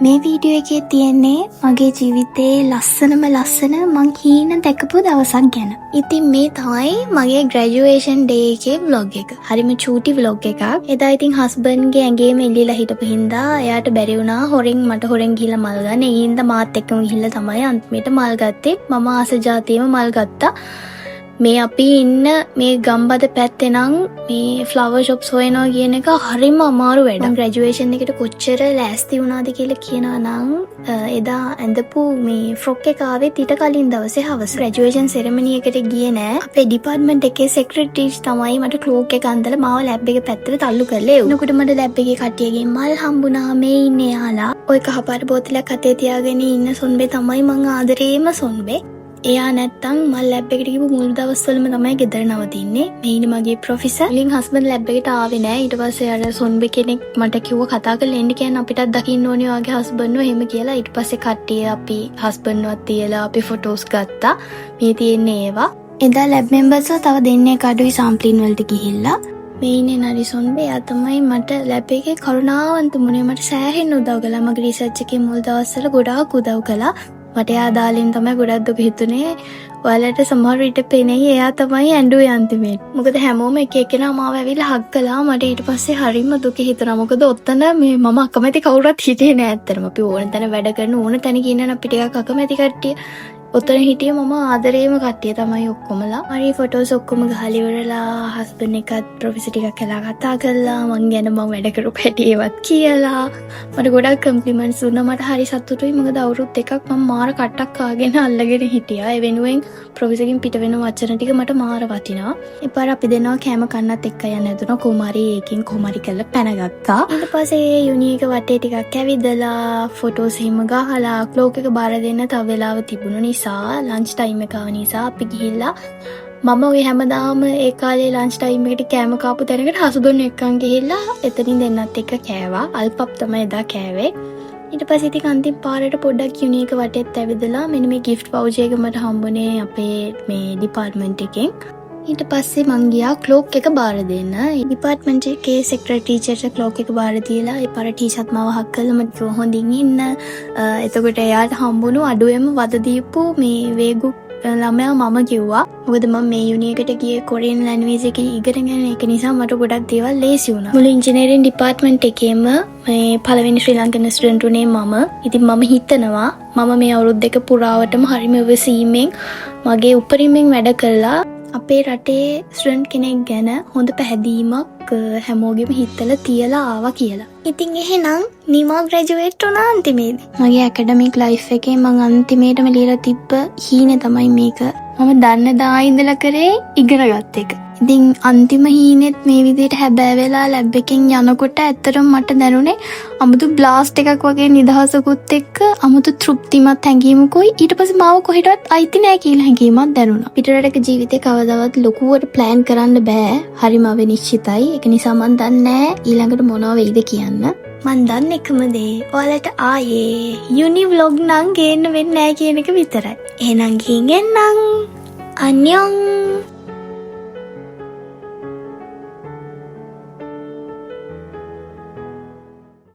මේ වීඩියෝ එකේ තියෙන්නේ මගේ ජීවිතේ ලස්සනම ලස්සන මං හීන දැකපු දවසක් ගැන. ඉතින් මේ තමයි මගේ ග්‍රැජුවේෂන් ඩේ එකේ vlog එක. හරිම චූටි vlog එකක්. එදා ඉතින් හස්බන්ඩ්ගේ ඇඟේම එල්ලීලා හිටපු හින්දා එයාට බැරි වුණා මට හොරෙන් ගිහලා මල් ගන්න. ඒ හින්දා මාත් එක්කම ගිහලා තමයි අන්තිමට මල් ගත්තේ. මම ආස જાතියෙම මල් ගත්තා. මේ අපි ඉන්න මේ ගම්බද පැත්තේ නම් මේ ෆ්ලවර් shops හොයනවා කියන එක හරිම අමාරු වැඩක්. ග්‍රැජුවේෂන් එකට කොච්චර ලෑස්ති වුණාද කියලා කියනවා නම් එදා ඇඳපු මේ ෆ්‍රොක් එක ආවෙත් ඊට කලින් දවසේ හවස. ග්‍රැජුවේෂන් සෙරමනි එකට ගියේ නෑ. අපේ ඩිපාර්ට්මන්ට් එකේ සෙක්‍රටරිස් තමයි මට ක්ලෝක් එක අන්දලා මාව ලැබ් එක පැත්තට තල්ලු කරලා එවුන. එතකොට මට ලැබ් එකේ කට්ටියගෙන් මල් හම්බුණා. මේ ඉන්නේ යාලා. ඔය කහපාට බෝතලයක් අතේ තියාගෙන ඉන්න සොන්බේ තමයි මං ආදරේම සොන්බේ. එයා නැත්තම් මල් ලැබ් එකට ගිහපු මුල් දවස්වලම තමයි ගෙදර නවතින්නේ. මේ ඉන්නේ මගේ ප්‍රොෆෙසර්. ලින් හස්බන්ඩ් ලැබ් එකට ආවේ නෑ. ඊට පස්සේ අර සොන්බේ කෙනෙක් මට කිව්වා කතා කරලා එන්න කියන්නේ අපිටත් දකින්න ඕනේ වගේ හස්බන්ඩ්ව එහෙම කියලා. ඊට පස්සේ කට්ටිය අපි හස්බන්ඩ්වත් තියලා අපි ෆොටෝස් ගත්තා. මේ තියෙන්නේ ඒවා. එදා ලැබ් මෙම්බර්ස්ලා තව දෙන්නේ කඩුයි සාම්ප්ලින් වලට ගිහිල්ලා මේ ඉන්නේ නරිසොන්බේ. එයා තමයි මට ලැබ් එකේ කරුණාවන්ත මුනේ මට සෑහෙන්න උදව් කළා. මගේ රිසර්ච් එකේ මුල් දවස්වල ගොඩාක් උදව් කළා. මට එයා දාලින් තමයි ගොඩක් දුක හිතුනේ. ඔයාලට සමහර විට පේන්නේ එයා තමයි ඇඬුවේ අන්තිමේට. මොකද හැමෝම එක එකනා මාව ඇවිල්ලා හග් කළා. මට ඊට පස්සේ හරිම දුක හිතුණා. මොකද ඔතන මේ මම අකමැති කවුරුත් හිටියේ නෑ ඇත්තටම. අපි ඕන තැන වැඩ කරන ඕන තැනක ඉන්න අපි ටිකක් අකමැති කට්ටිය. ඔතන හිටියේ මම ආදරේම කට්ටිය තමයි ඔක්කොමලා. හරි ෆොටෝස් ඔක්කොම ගහලා ඉවරලා හස්බන්ඩ් එකත් ප්‍රොෆෙසර් ටිකක් කළා කතා කළා. මං ගැන මම වැඩ කරපු හැටි ඒවත් කියලා. මට ගොඩක් කම්ප්ලිමන්ට්ස් දුන්නා. මට හරි සතුටුයි. මොකද අවුරුදු එකක් මම මාර කට්ටක් කාගෙන අල්ලගෙන හිටියා. ඒ වෙනුවෙන් ප්‍රොෆෙසර්ගෙන් පිට වෙන වචන ටික මට මාර වටිනවා. එපාර අපි දෙනවා කෑම කන්නත් එක්ක යන්න දුනා. කුමාරි ඒකෙන් කුමාරි කළා පැනගත්තා. ඊට පස්සේ යුනි එක වටේ ටිකක් ඇවිදලා ෆොටෝස් හිම ගහලා ක්ලෝක් එක බාර දෙන්න තව වෙලාව තිබුණු නිසා ලන්ච් ටයිම් එක ආව නිසා අපි ගිහිල්ලා මම ඔය හැමදාම ඒ කාලේ ලන්ච් ටයිම් එකට කෑම කාපු තැනකට හසුදුන් එක්කන් ගිහිල්ලා එතනින් දෙන්නත් එක්ක කෑවා. අල්පප් තමයි එදා කෑවේ. ඊට පස්සේ ඉතින් අන්තිම පාරට පොඩ්ඩක් යුනික් වටේත් ඇවිදලා මෙන්න මේ gift pouch එක මට හම්බුනේ අපේ මේ ඩිපාර්ට්මන්ට් එකෙන්. ඊට පස්සේ මං ගියා ක්ලෝක් එක බාර දෙන්න. ඩිපාර්ට්මන්ට් එකේ සෙක්‍රටරි ටීචර්ට ක්ලෝක් එක බාර දීලා ඒ පාර ටීචර්ත් මාව හක් කළා. මට කිව්වා හොඳින් ඉන්න. එතකොට එයාට හම්බුණු අඩුවෙන්ම වද දීපු මේ වේගු ළමයා මම කිව්වා. මොකද මම මේ යුනියකට ගියේ කොරියන් ලැන්ග්වේජ් එක ඉගෙනගෙන ඒක නිසා මට ගොඩක් දේවල් ලේසි වුණා. මුළු ඉංජිනේරින් ඩිපාර්ට්මන්ට් එකේම මේ පළවෙනි ශ්‍රී ලංකන් ස්ටුඩන්ට් උනේ මම. ඉතින් මම හිතනවා මම මේ අවුරුදු දෙක පුරාවටම හරිම ඉවසීමෙන් මගේ උපරිමයෙන් වැඩ කළා. අපේ රටේ ස්ටුඩන්ට් කෙනෙක් ගැන හොඳ පැහැදීමක් හැමෝගෙම හිතලා තියලා ආවා කියලා. ඉතින් එහෙනම් නිමා ග්‍රැජුවේට් වුණා අන්තිමේදී. මගේ ඇකඩමික් ලයිෆ් එකේ මම අන්තිමේටම ලියලා තිබ්බ හීනේ තමයි මේක. මම දන්න දා ඉඳලා කරේ ඉගෙනගත් එක. ඉතින් අන්තිම හීනෙත් මේ විදිහට හැබෑ වෙලා ලැබ් එකෙන් යනකොට ඇත්තටම මට දැනුනේ අමුතු බ්ලාස්ට් එකක් වගේ නිදහසකුත් එක්ක අමුතු තෘප්තිමත් හැඟීමකුයි. ඊට පස්සේ මාව කොහෙටවත් අයිති නෑ කියලා හැඟීමක් දැනුණා. පිටරටක ජීවිතේ කවදාවත් ලොකුවට ප්ලෑන් කරන්න බෑ. හරිම අවිනිශ්චිතයි. ඒක නිසා මම දන්නේ ඊළඟට මොනව වෙයිද කියන්න. මන් දන්න එකම දේ ඔයාලට ආයේ යුනි vlog නම් ගේන්න වෙන්නේ නෑ කියන එක විතරයි. එහෙනම් ගිහින් එන්නම්. අන්‍යොන්.